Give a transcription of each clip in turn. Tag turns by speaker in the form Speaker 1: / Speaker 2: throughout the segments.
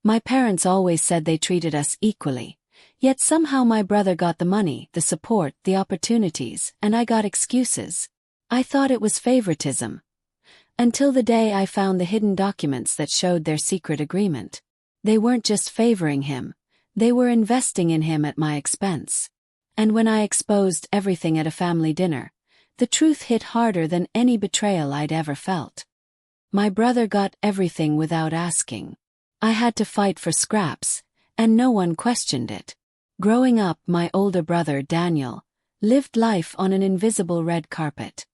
Speaker 1: My parents always said they treated us equally. Yet somehow my brother got the money, the support, the opportunities, and I got excuses. I thought it was favoritism. Until the day I found the hidden documents that showed their secret agreement. They weren't just favoring him. They were investing in him at my expense. And when I exposed everything at a family dinner, the truth hit harder than any betrayal I'd ever felt. My brother got everything without asking. I had to fight for scraps, and no one questioned it. Growing up, my older brother, Daniel, lived life on an invisible red carpet.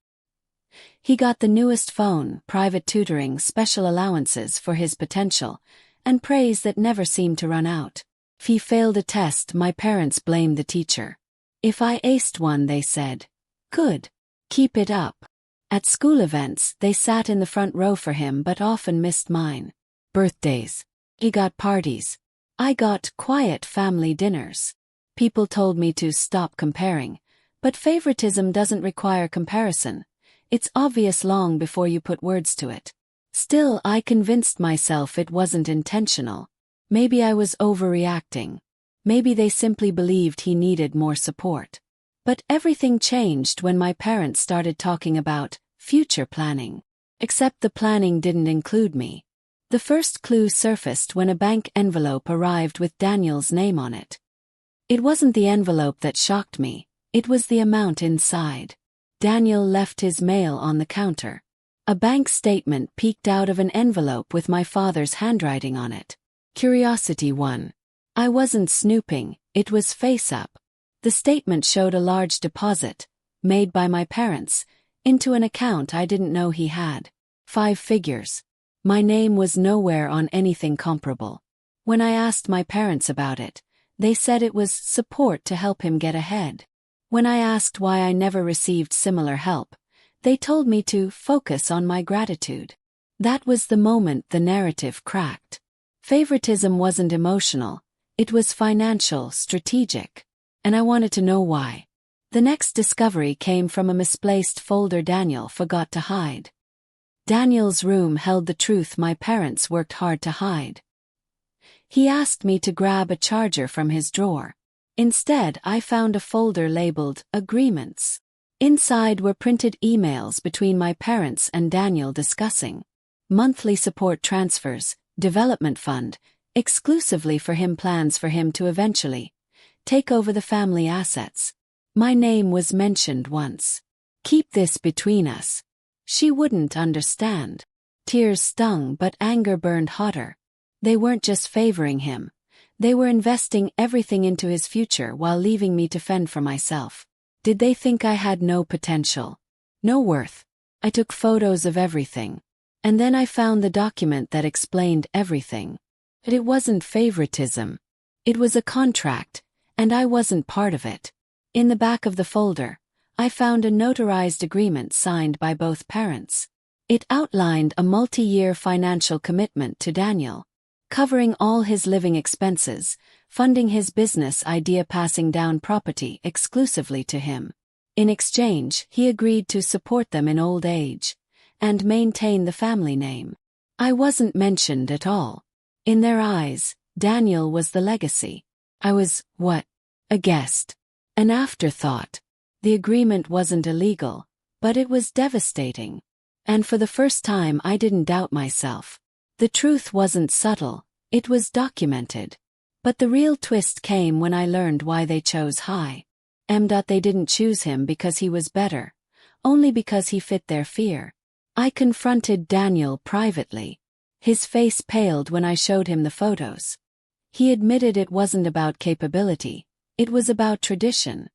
Speaker 1: He got the newest phone, private tutoring, special allowances for his potential, and praise that never seemed to run out. If he failed a test, my parents blamed the teacher. If I aced one, they said, "Good. Keep it up." At school events, they sat in the front row for him but often missed mine. Birthdays. He got parties. I got quiet family dinners. People told me to stop comparing, but favoritism doesn't require comparison. It's obvious long before you put words to it. Still, I convinced myself it wasn't intentional. Maybe I was overreacting. Maybe they simply believed he needed more support. But everything changed when my parents started talking about future planning. Except the planning didn't include me. The first clue surfaced when a bank envelope arrived with Daniel's name on it. It wasn't the envelope that shocked me, it was the amount inside. Daniel left his mail on the counter. A bank statement peeked out of an envelope with my father's handwriting on it. Curiosity won. I wasn't snooping, it was face up. The statement showed a large deposit, made by my parents, into an account I didn't know he had. 5 figures. My name was nowhere on anything comparable. When I asked my parents about it, they said it was support to help him get ahead. When I asked why I never received similar help, they told me to focus on my gratitude. That was the moment the narrative cracked. Favoritism wasn't emotional, it was financial, strategic. And I wanted to know why. The next discovery came from a misplaced folder Daniel forgot to hide. Daniel's room held the truth my parents worked hard to hide. He asked me to grab a charger from his drawer. Instead, I found a folder labeled Agreements. Inside were printed emails between my parents and Daniel discussing monthly support transfers, development fund, exclusively for him, plans for him to eventually take over the family assets. My name was mentioned once. Keep this between us. She wouldn't understand. Tears stung, but anger burned hotter. They weren't just favoring him. They were investing everything into his future while leaving me to fend for myself. Did they think I had no potential? No worth? I took photos of everything. And then I found the document that explained everything. But it wasn't favoritism. It was a contract, and I wasn't part of it. In the back of the folder, I found a notarized agreement signed by both parents. It outlined a multi-year financial commitment to Daniel, covering all his living expenses, funding his business idea, passing down property exclusively to him. In exchange, he agreed to support them in old age and maintain the family name. I wasn't mentioned at all. In their eyes, Daniel was the legacy. I was, what? A guest. An afterthought. The agreement wasn't illegal, but it was devastating. And for the first time I didn't doubt myself. The truth wasn't subtle, it was documented. But the real twist came when I learned why they chose High. They didn't choose him because he was better, only because he fit their fear. I confronted Daniel privately. His face paled when I showed him the photos. He admitted it wasn't about capability, it was about tradition.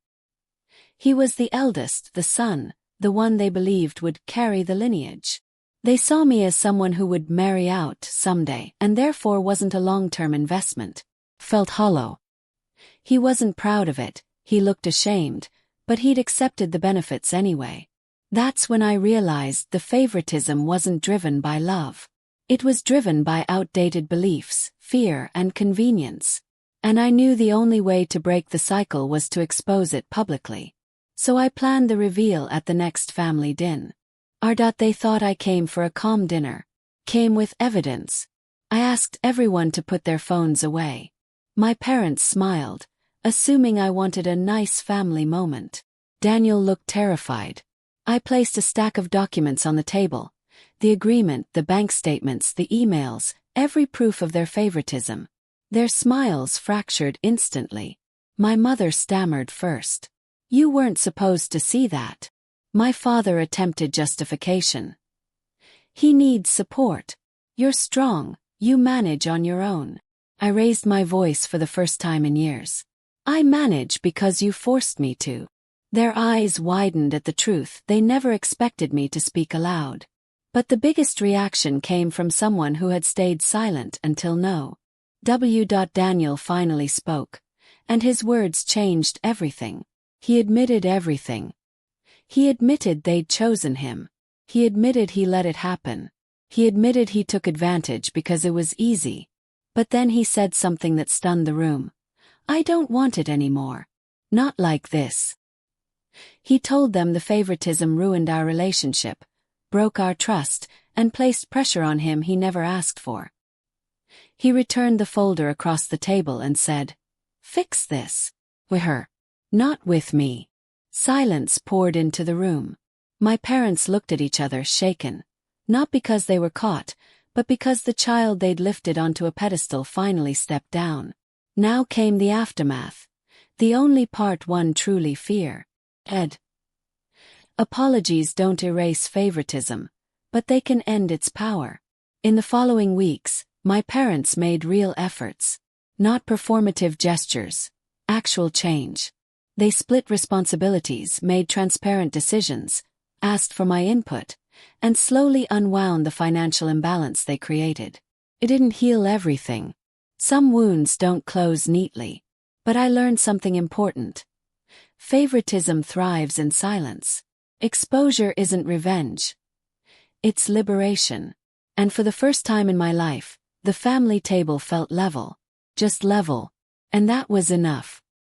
Speaker 1: He was the eldest, the son, the one they believed would carry the lineage. They saw me as someone who would marry out someday and therefore wasn't a long-term investment. Felt hollow. He wasn't proud of it, he looked ashamed, but he'd accepted the benefits anyway. That's when I realized the favoritism wasn't driven by love. It was driven by outdated beliefs, fear, and convenience. And I knew the only way to break the cycle was to expose it publicly. So I planned the reveal at the next family din. They thought I came for a calm dinner. Came with evidence. I asked everyone to put their phones away. My parents smiled, assuming I wanted a nice family moment. Daniel looked terrified. I placed a stack of documents on the table. The agreement, the bank statements, the emails, every proof of their favoritism. Their smiles fractured instantly. My mother stammered first. "You weren't supposed to see that." My father attempted justification. "He needs support. You're strong, you manage on your own." I raised my voice for the first time in years. "I manage because you forced me to." Their eyes widened at the truth they never expected me to speak aloud. But the biggest reaction came from someone who had stayed silent until now. Daniel finally spoke, and his words changed everything. He admitted everything. He admitted they'd chosen him. He admitted he let it happen. He admitted he took advantage because it was easy. But then he said something that stunned the room. "I don't want it anymore. Not like this." He told them the favoritism ruined our relationship, broke our trust, and placed pressure on him he never asked for. He returned the folder across the table and said, "Fix this. With her. Not with me." Silence poured into the room. My parents looked at each other shaken, not because they were caught, but because the child they'd lifted onto a pedestal finally stepped down. Now came the aftermath, the only part one truly feared. Apologies don't erase favoritism, but they can end its power. In the following weeks, my parents made real efforts. Not performative gestures, actual change. They split responsibilities, made transparent decisions, asked for my input, and slowly unwound the financial imbalance they created. It didn't heal everything. Some wounds don't close neatly. But I learned something important. Favoritism thrives in silence. Exposure isn't revenge. It's liberation. And for the first time in my life, the family table felt level. Just level. And that was enough.